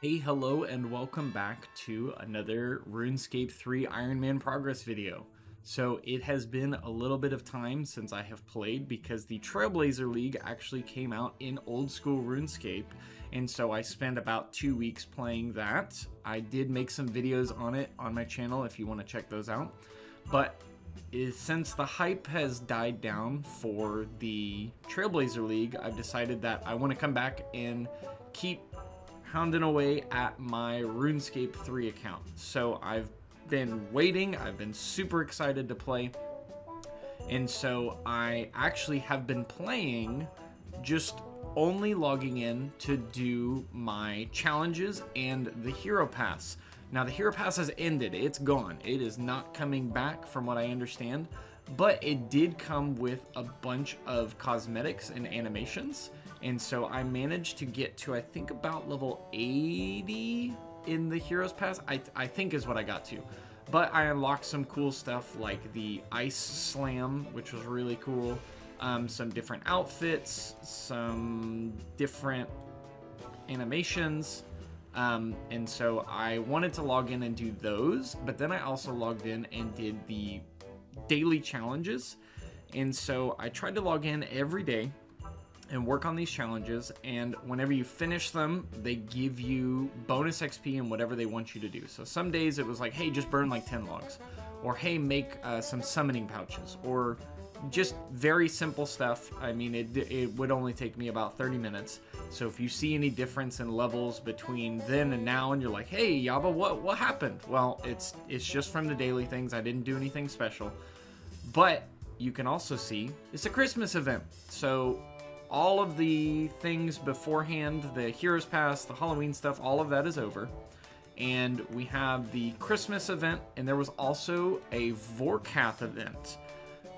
Hey, hello, and welcome back to another Runescape 3 Ironman progress video. So it has been a little bit of time since I have played because the Trailblazer League actually came out in old school Runescape, and so I spent about 2 weeks playing that. I did make some videos on it on my channel if you want to check those out, but since the hype has died down for the Trailblazer League, I've decided that I want to come back and keep hounding away at my RuneScape 3 account. So I've been waiting, I've been super excited to play, and so I actually have been playing just only logging in to do my challenges and the Hero Pass. Now the Hero Pass has ended, it's gone, it is not coming back from what I understand, but it did come with a bunch of cosmetics and animations. And so I managed to get to, I think, about level 80 in the Heroes Pass, I think is what I got to. But I unlocked some cool stuff like the Ice Slam, which was really cool. Some different outfits, some different animations. And so I wanted to log in and do those, but then I also logged in and did the daily challenges. And so I tried to log in every day and work on these challenges, and whenever you finish them, they give you bonus XP and whatever they want you to do. So some days it was like, hey, just burn like 10 logs, or hey, make some summoning pouches, or just very simple stuff. I mean, it would only take me about 30 minutes. So if you see any difference in levels between then and now, and you're like, hey, Yaba, what happened? Well, it's just from the daily things. I didn't do anything special. But you can also see it's a Christmas event. So all of the things beforehand, the Heroes Pass, the Halloween stuff, all of that is over. And we have the Christmas event, and there was also a Vorkath event.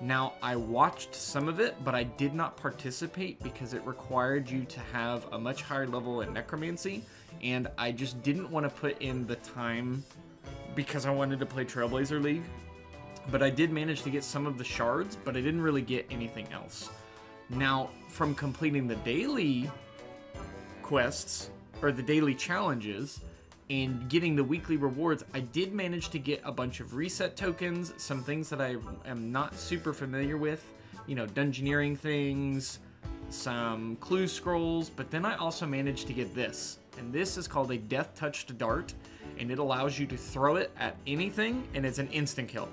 Now, I watched some of it, but I did not participate because it required you to have a much higher level in Necromancy, and I just didn't want to put in the time because I wanted to play Trailblazer League. But I did manage to get some of the shards, but I didn't really get anything else. Now, from completing the daily quests, or the daily challenges, and getting the weekly rewards, I did manage to get a bunch of reset tokens, some things that I am not super familiar with, you know, dungeoneering things, some clue scrolls, but then I also managed to get this, and this is called a Death Touched Dart, and it allows you to throw it at anything, and it's an instant kill.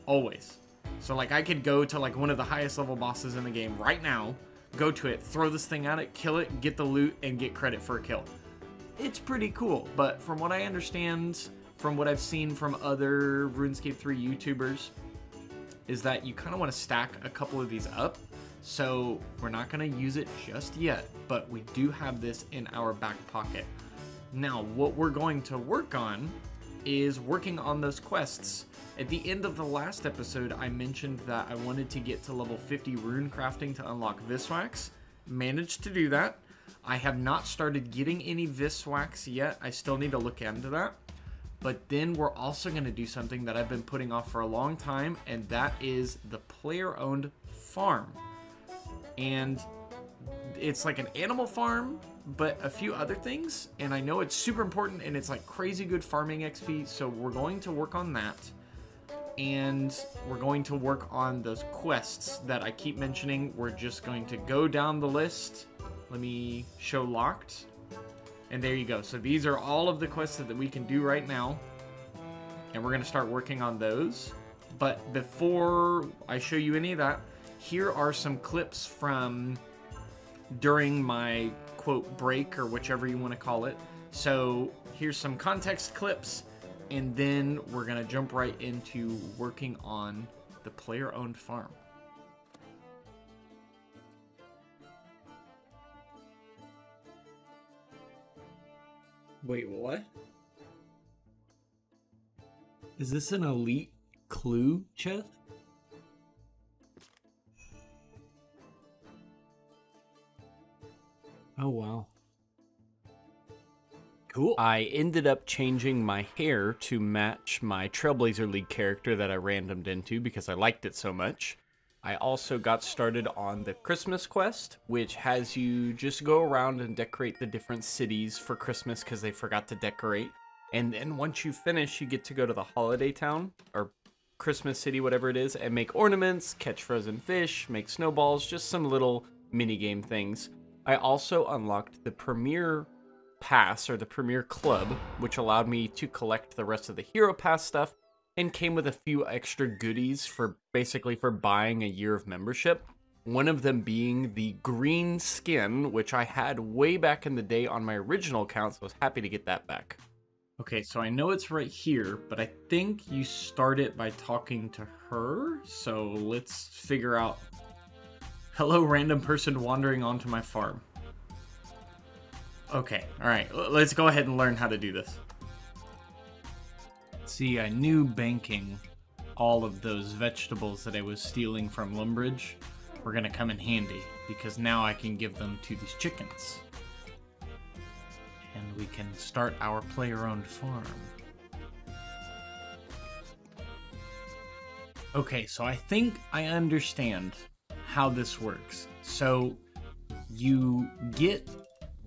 Always. So like I could go to like one of the highest level bosses in the game right now, go to it, throw this thing at it, kill it, get the loot, and get credit for a kill. It's pretty cool, but from what I understand, from what I've seen from other RuneScape 3 YouTubers, is that you kind of want to stack a couple of these up. So we're not going to use it just yet, but we do have this in our back pocket. Now, what we're going to work on is working on those quests. At the end of the last episode, I mentioned that I wanted to get to level 50 rune crafting to unlock Viswax. Managed to do that. I have not started getting any Viswax yet. I still need to look into that. But then we're also going to do something that I've been putting off for a long time, and that is the player-owned farm. And it's like an animal farm, but a few other things. And I know it's super important, and it's like crazy good farming XP, so we're going to work on that. And we're going to work on those quests that I keep mentioning. We're just going to go down the list. Let me show locked. And there you go. So these are all of the quests that we can do right now. And we're going to start working on those. But before I show you any of that, here are some clips from during my quote break, or whichever you want to call it. So here's some context clips. And then we're going to jump right into working on the player-owned farm. Wait, what? Is this an elite clue chest? Oh, wow. Cool. I ended up changing my hair to match my Trailblazer League character that I randomed into because I liked it so much. I also got started on the Christmas quest, which has you just go around and decorate the different cities for Christmas because they forgot to decorate. And then once you finish, you get to go to the holiday town, or Christmas city, whatever it is, and make ornaments, catch frozen fish, make snowballs, just some little mini game things. I also unlocked the Premier Pass, or the Premier Club, which allowed me to collect the rest of the Hero Pass stuff, and came with a few extra goodies for basically for buying a year of membership. One of them being the green skin, which I had way back in the day on my original account, so I was happy to get that back. Okay, so I know it's right here, but I think you start it by talking to her, so let's figure out... Hello, random person wandering onto my farm. Okay, alright, let's go ahead and learn how to do this. See, I knew banking all of those vegetables that I was stealing from Lumbridge were gonna come in handy, because now I can give them to these chickens. And we can start our player-owned farm. Okay, so I think I understand how this works. So you get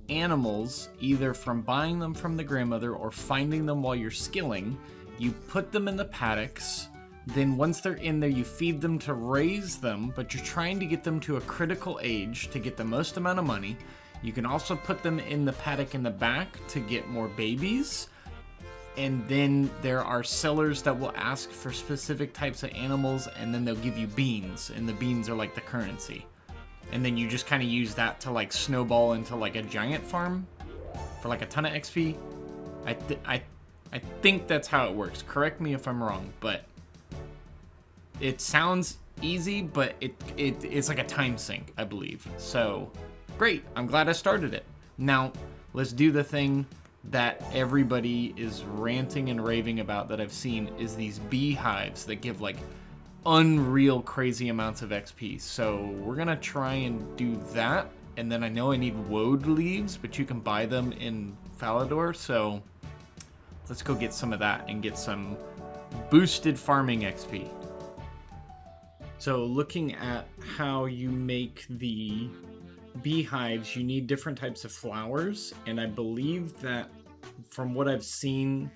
animals either from buying them from the grandmother or finding them while you're skilling. You put them in the paddocks, then once they're in there, you feed them to raise them, but you're trying to get them to a critical age to get the most amount of money. You can also put them in the paddock in the back to get more babies. And then there are sellers that will ask for specific types of animals, and then they'll give you beans, and the beans are like the currency. And then you just kind of use that to like snowball into like a giant farm for like a ton of XP. I think that's how it works. Correct me if I'm wrong, but it sounds easy, but it's like a time sink, I believe. So great, I'm glad I started it. Now let's do the thing that everybody is ranting and raving about that I've seen, is these beehives that give like unreal crazy amounts of XP. So we're gonna try and do that. And then I know I need woad leaves, but you can buy them in Falador. So let's go get some of that and get some boosted farming XP. So looking at how you make the beehives, you need different types of flowers, and I believe that from what I've seen,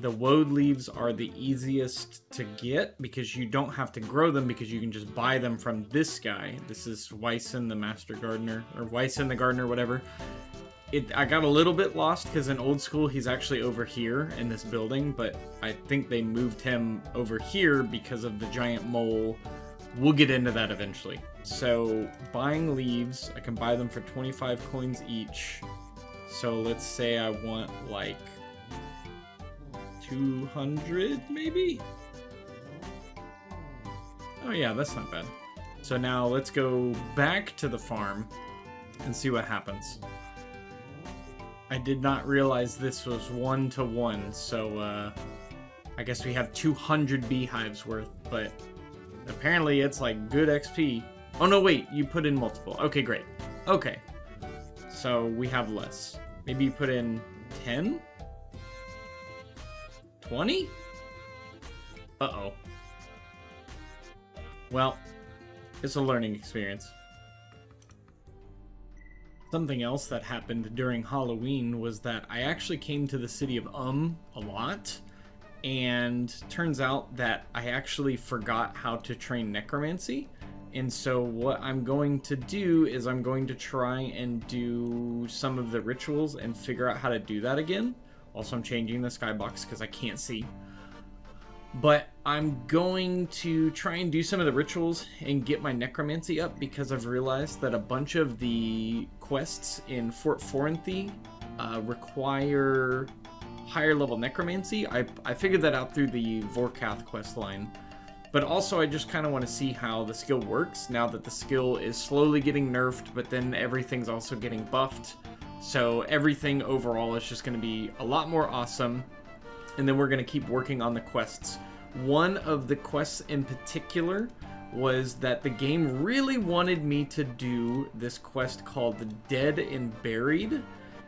the woad leaves are the easiest to get because you don't have to grow them, because you can just buy them from this guy. This is Wyson the Master Gardener, or Wyson the Gardener, whatever. I got a little bit lost because in old school he's actually over here in this building, but I think they moved him over here because of the giant mole. We'll get into that eventually. So buying leaves, I can buy them for 25 coins each. So let's say I want like 200 maybe? Oh yeah, that's not bad. So now let's go back to the farm and see what happens. I did not realize this was 1-to-1, so I guess we have 200 beehives worth, but apparently it's like good XP. Oh no, wait, you put in multiple. Okay, great. Okay, so we have less. Maybe you put in 10? 20? Uh-oh. Well, it's a learning experience. Something else that happened during Halloween was that I actually came to the city of a lot, and turns out that I actually forgot how to train Necromancy. And so what I'm going to do is I'm going to try and do some of the rituals and figure out how to do that again. Also, I'm changing the skybox because I can't see. But I'm going to try and do some of the rituals and get my Necromancy up, because I've realized that a bunch of the quests in Fort Forinthy require higher level Necromancy. I figured that out through the Vorkath quest line. But also I just kind of want to see how the skill works now that the skill is slowly getting nerfed, but then everything's also getting buffed. So everything overall is just going to be a lot more awesome. And then we're going to keep working on the quests. One of the quests in particular was that the game really wanted me to do this quest called the Dead and Buried.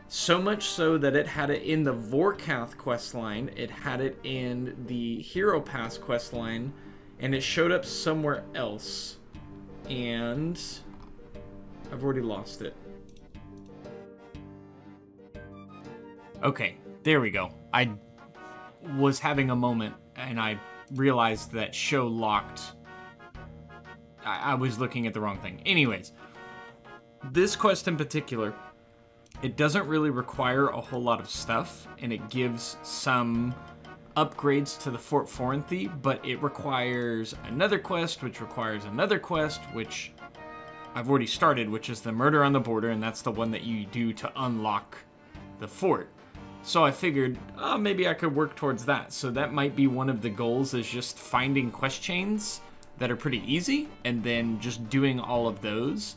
So much so that it had it in the Vorkath quest line, it had it in the Hero Pass quest line, and it showed up somewhere else. And I've already lost it. Okay, there we go. I was having a moment and I realized that show locked. I was looking at the wrong thing. Anyways, this quest in particular, it doesn't really require a whole lot of stuff, and it gives some upgrades to the Fort Forinthy, but it requires another quest, which requires another quest, which I've already started, which is the Murder on the Border, and that's the one that you do to unlock the fort. So I figured, oh, maybe I could work towards that. So that might be one of the goals, is just finding quest chains that are pretty easy, and then just doing all of those.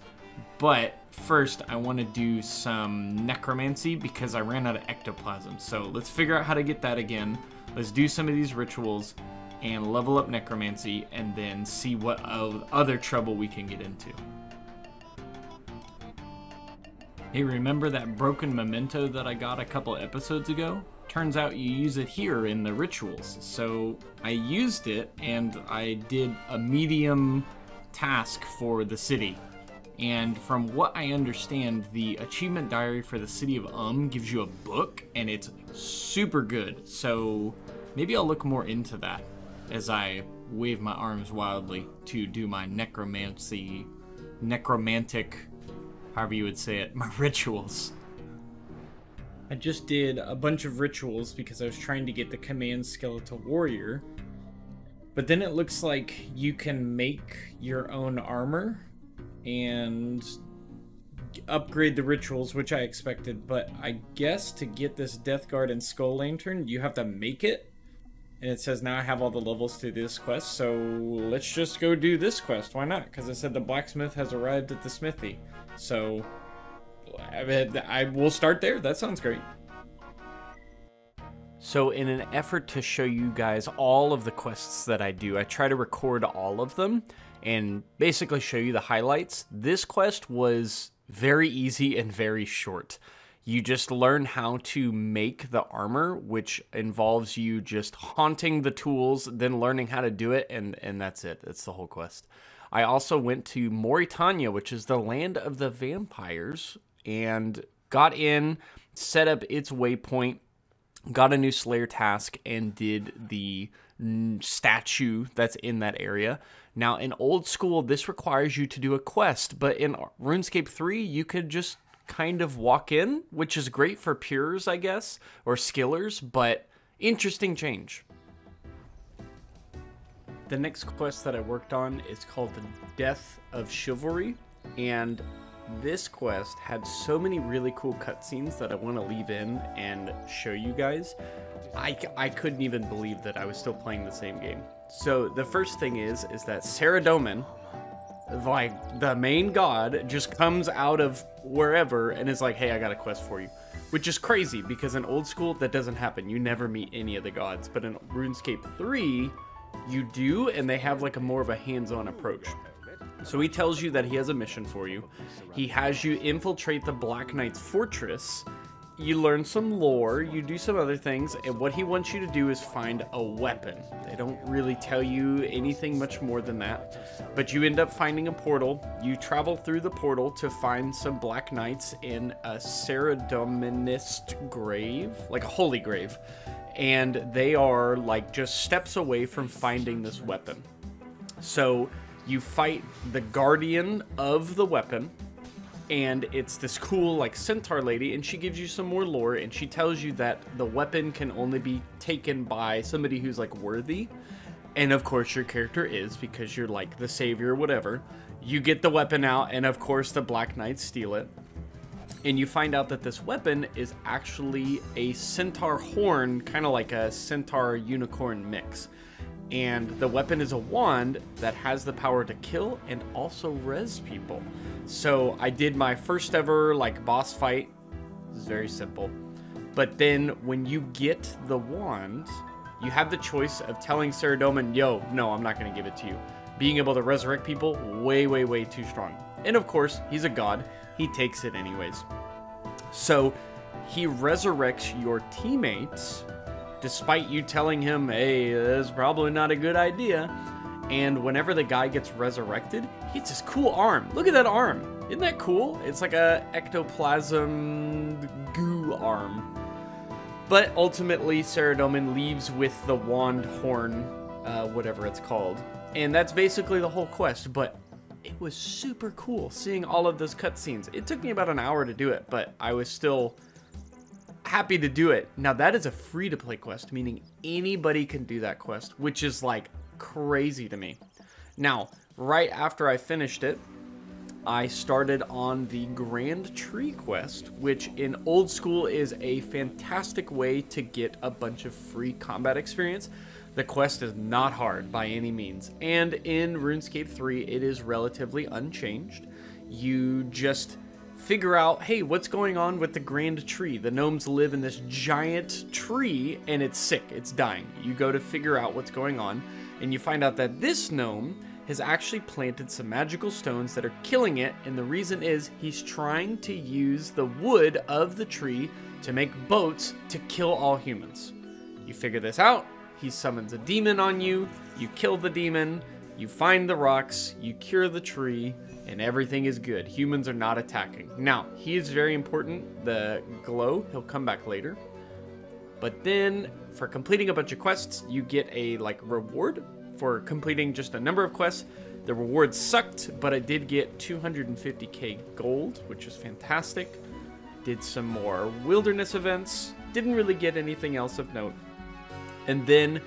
But first, I want to do some Necromancy, because I ran out of ectoplasm. So let's figure out how to get that again. Let's do some of these rituals and level up Necromancy, and then see what other trouble we can get into. Hey, remember that broken memento that I got a couple episodes ago? Turns out you use it here in the rituals. So I used it, and I did a medium task for the city. And from what I understand, the achievement diary for the city of gives you a book, and it's super good. So maybe I'll look more into that as I wave my arms wildly to do my necromantic, however you would say it, my rituals. I just did a bunch of rituals because I was trying to get the command skeletal warrior. But then it looks like you can make your own armor and upgrade the rituals, which I expected. But I guess to get this Death Guard and Skull Lantern, you have to make it. And it says now I have all the levels to this quest, so let's just go do this quest. Why not? Because it said the blacksmith has arrived at the smithy. So I will start there. That sounds great. So in an effort to show you guys all of the quests that I do, I try to record all of them and basically show you the highlights. This quest was very easy and very short. You just learn how to make the armor, which involves you just haunting the tools, then learning how to do it, and that's it. That's the whole quest. I also went to Mauritania, which is the land of the vampires, and got in, set up its waypoint, got a new Slayer task, and did the statue that's in that area. Now, in old school, this requires you to do a quest, but in RuneScape 3, you could just kind of walk in, which is great for pures, I guess, or skillers, but interesting change. The next quest that I worked on is called the Death of Chivalry, and this quest had so many really cool cutscenes that I want to leave in and show you guys. I couldn't even believe that I was still playing the same game. So the first thing is that Saradomin, like the main god, just comes out of wherever and is like, hey, I got a quest for you. Which is crazy, because in old school, that doesn't happen. You never meet any of the gods. But in RuneScape 3, you do, and they have like a more of a hands-on approach. So he tells you that he has a mission for you. He has you infiltrate the Black Knight's fortress. You learn some lore, you do some other things, and what he wants you to do is find a weapon. They don't really tell you anything much more than that, but you end up finding a portal. You travel through the portal to find some Black Knights in a Saradominist grave, like a holy grave, and they are like just steps away from finding this weapon. So you fight the guardian of the weapon, and it's this cool like centaur lady, and she gives you some more lore, and she tells you that the weapon can only be taken by somebody who's like worthy. And of course your character is, because you're like the savior or whatever. You get the weapon out, and of course the Black Knights steal it. And you find out that this weapon is actually a centaur horn, kind of like a centaur unicorn mix. And the weapon is a wand that has the power to kill and also res people. So I did my first ever like boss fight. It's very simple. But then when you get the wand, you have the choice of telling Saradomin, yo, no, I'm not going to give it to you. Being able to resurrect people, way, way, way too strong. And of course, he's a god. He takes it anyways. So he resurrects your teammates, despite you telling him, hey, that's probably not a good idea. And whenever the guy gets resurrected, he gets this cool arm. Look at that arm. Isn't that cool? It's like a ectoplasm goo arm. But ultimately, Saradomin leaves with the wand horn, whatever it's called. And that's basically the whole quest, but it was super cool seeing all of those cutscenes. It took me about an hour to do it, but I was still happy to do it. Now, that is a free-to-play quest, meaning anybody can do that quest, which is, like, crazy to me. Now, right after I finished it, I started on the Grand Tree quest, which in old school is a fantastic way to get a bunch of free combat experience. The quest is not hard by any means, and in RuneScape 3 it is relatively unchanged. You just figure out, hey, what's going on with the Grand Tree? The gnomes live in this giant tree and it's sick, it's dying. You go to figure out what's going on, and you find out that this gnome has actually planted some magical stones that are killing it, and the reason is he's trying to use the wood of the tree to make boats to kill all humans. You figure this out, he summons a demon on you, you kill the demon, you find the rocks, you cure the tree, and everything is good. Humans are not attacking. Now, he is very important, the glow, he'll come back later. But then, for completing a bunch of quests, you get a, like, reward for completing just a number of quests. The reward sucked, but I did get 250k gold, which is fantastic. Did some more wilderness events. Didn't really get anything else of note. And then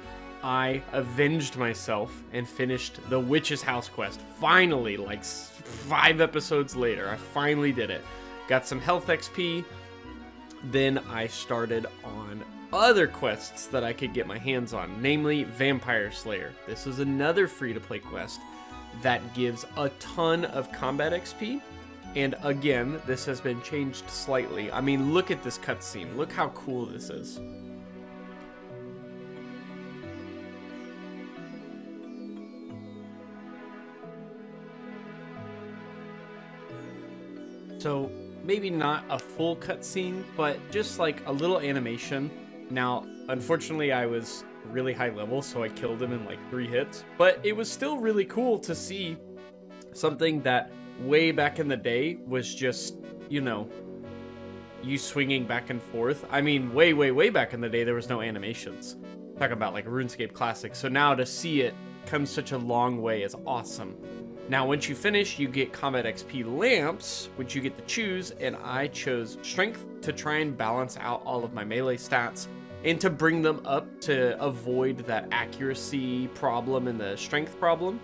I avenged myself and finished the Witch's House quest. Finally, like 5 episodes later, I finally did it. Got some health XP. Then I started on other quests that I could get my hands on, namely Vampire Slayer. This is another free-to-play quest that gives a ton of combat XP, and again, this has been changed slightly. I mean, look at this cutscene. Look how cool this is. So, maybe not a full cutscene, but just like a little animation. Now, unfortunately, I was really high level, so I killed him in like 3 hits. But it was still really cool to see something that way back in the day was just, you know, you swinging back and forth. I mean, way back in the day, there was no animations. Talk about like RuneScape Classic. So now to see it come such a long way is awesome. Now, once you finish, you get combat XP lamps, which you get to choose, and I chose strength to try and balance out all of my melee stats and to bring them up to avoid that accuracy problem and the strength problem.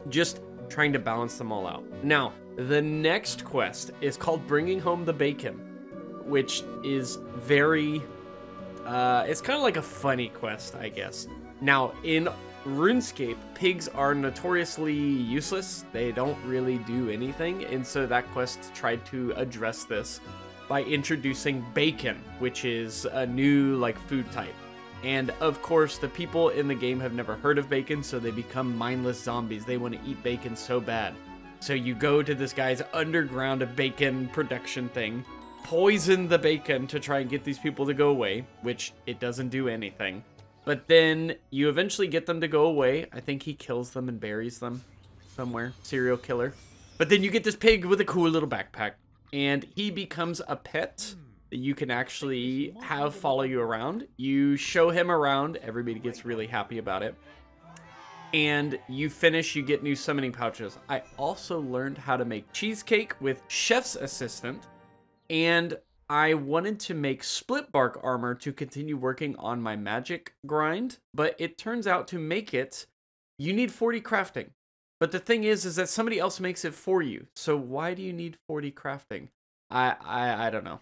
Just trying to balance them all out. Now, the next quest is called Bringing Home the Bacon, which is very, it's kind of like a funny quest, I guess. Now, in RuneScape, pigs are notoriously useless. They don't really do anything, and so that quest tried to address this by introducing bacon, which is a new, like, food type. And, of course, the people in the game have never heard of bacon, so they become mindless zombies. They want to eat bacon so bad. So you go to this guy's underground bacon production thing, poison the bacon to try and get these people to go away, which it doesn't do anything. But then you eventually get them to go away. I think he kills them and buries them somewhere. Serial killer. But then you get this pig with a cool little backpack. And he becomes a pet that you can actually have follow you around. You show him around. Everybody gets really happy about it. And you finish, you get new summoning pouches. I also learned how to make cheesecake with Chef's Assistant. And I wanted to make split bark armor to continue working on my magic grind, but it turns out to make it, you need 40 crafting. But the thing is that somebody else makes it for you. So why do you need 40 crafting? I don't know.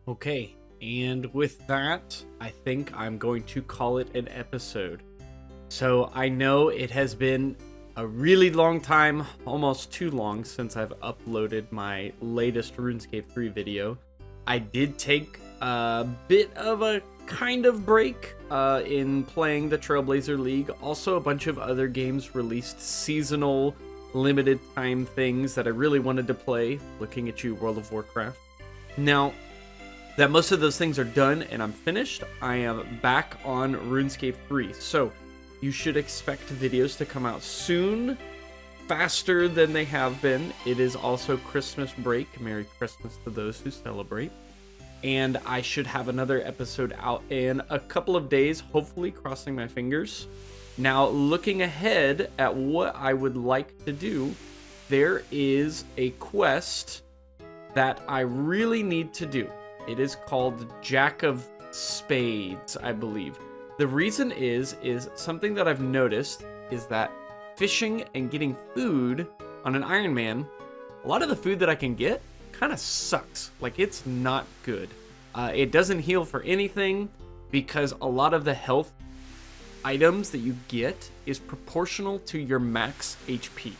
Okay, and with that, I think I'm going to call it an episode. So I know it has been a really long time, almost too long, since I've uploaded my latest RuneScape 3 video. I did take a bit of a kind of break in playing the Trailblazer League. Also, a bunch of other games released seasonal, limited time things that I really wanted to play. Looking at you, World of Warcraft. Now that most of those things are done and I'm finished, I am back on RuneScape 3. So you should expect videos to come out soon. faster than they have been. It is also Christmas break. Merry Christmas to those who celebrate. And I should have another episode out in a couple of days, hopefully, crossing my fingers. Now, looking ahead at what I would like to do, there is a quest that I really need to do. It is called Jack of Spades, I believe. The reason is something that I've noticed is that fishing and getting food on an Ironman, a lot of the food that I can get kind of sucks. Like, it's not good. It doesn't heal for anything because a lot of the health items that you get is proportional to your max HP.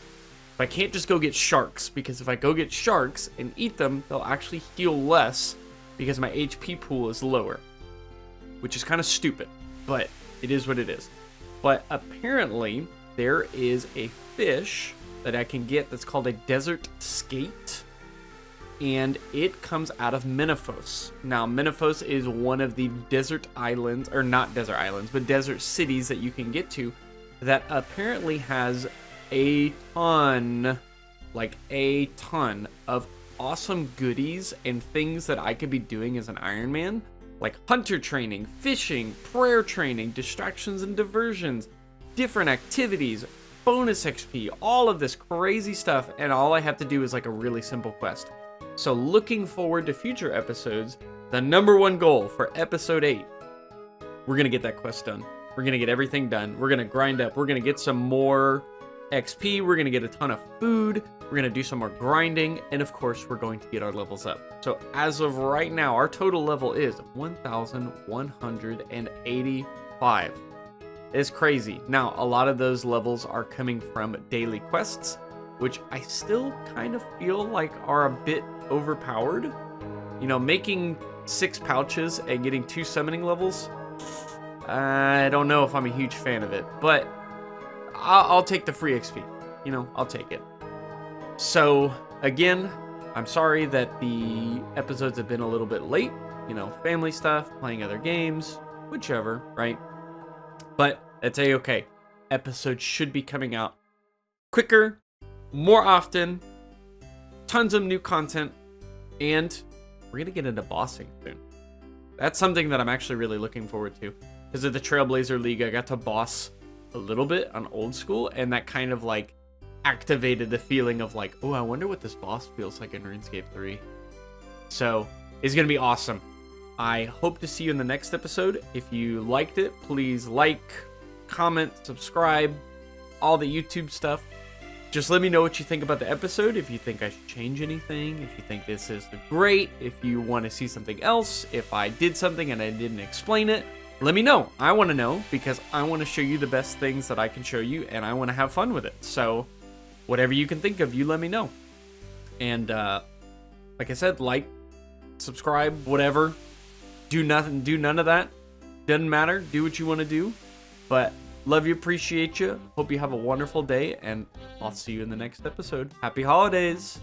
I can't just go get sharks, because if I go get sharks and eat them, they'll actually heal less because my HP pool is lower, which is kind of stupid, but it is what it is. But apparently there is a fish that I can get that's called a desert skate, and it comes out of Menifos. Now, Menifos is one of the desert islands, or not desert islands, but desert cities that you can get to that apparently has a ton of awesome goodies and things that I could be doing as an Ironman, like hunter training, fishing, prayer training, distractions and diversions, different activities, bonus XP, all of this crazy stuff, and all I have to do is like a really simple quest. So looking forward to future episodes, the #1 goal for episode 8, we're gonna get that quest done. We're gonna get everything done. We're gonna grind up. We're gonna get some more XP, we're going to get a ton of food, we're going to do some more grinding, and of course we're going to get our levels up. So as of right now, our total level is 1,185. It's crazy. Now, a lot of those levels are coming from daily quests, which I still kind of feel like are a bit overpowered. You know, making 6 pouches and getting 2 summoning levels, I don't know if I'm a huge fan of it, but I'll take the free XP, you know, I'll take it. So, again, I'm sorry that the episodes have been a little bit late, you know, family stuff, playing other games, whichever, right? But that's a-okay. Episodes should be coming out quicker, more often, tons of new content, and we're gonna get into bossing soon. That's something that I'm actually really looking forward to. Because of the Trailblazer League, I got to boss a little bit on old school, and that kind of like activated the feeling of like, oh, I wonder what this boss feels like in Runescape 3. So it's gonna be awesome. I hope to see you in the next episode. If you liked it, please like, comment, subscribe, all the YouTube stuff. Just let me know what you think about the episode, if you think I should change anything, if you think this is great, if you want to see something else, if I did something and I didn't explain it. Let me know. I want to know, because I want to show you the best things that I can show you, and I want to have fun with it. So whatever you can think of, you let me know. And like I said, like, subscribe, whatever. Do nothing, do none of that. Doesn't matter. Do what you want to do. But love you, appreciate you. Hope you have a wonderful day, and I'll see you in the next episode. Happy holidays.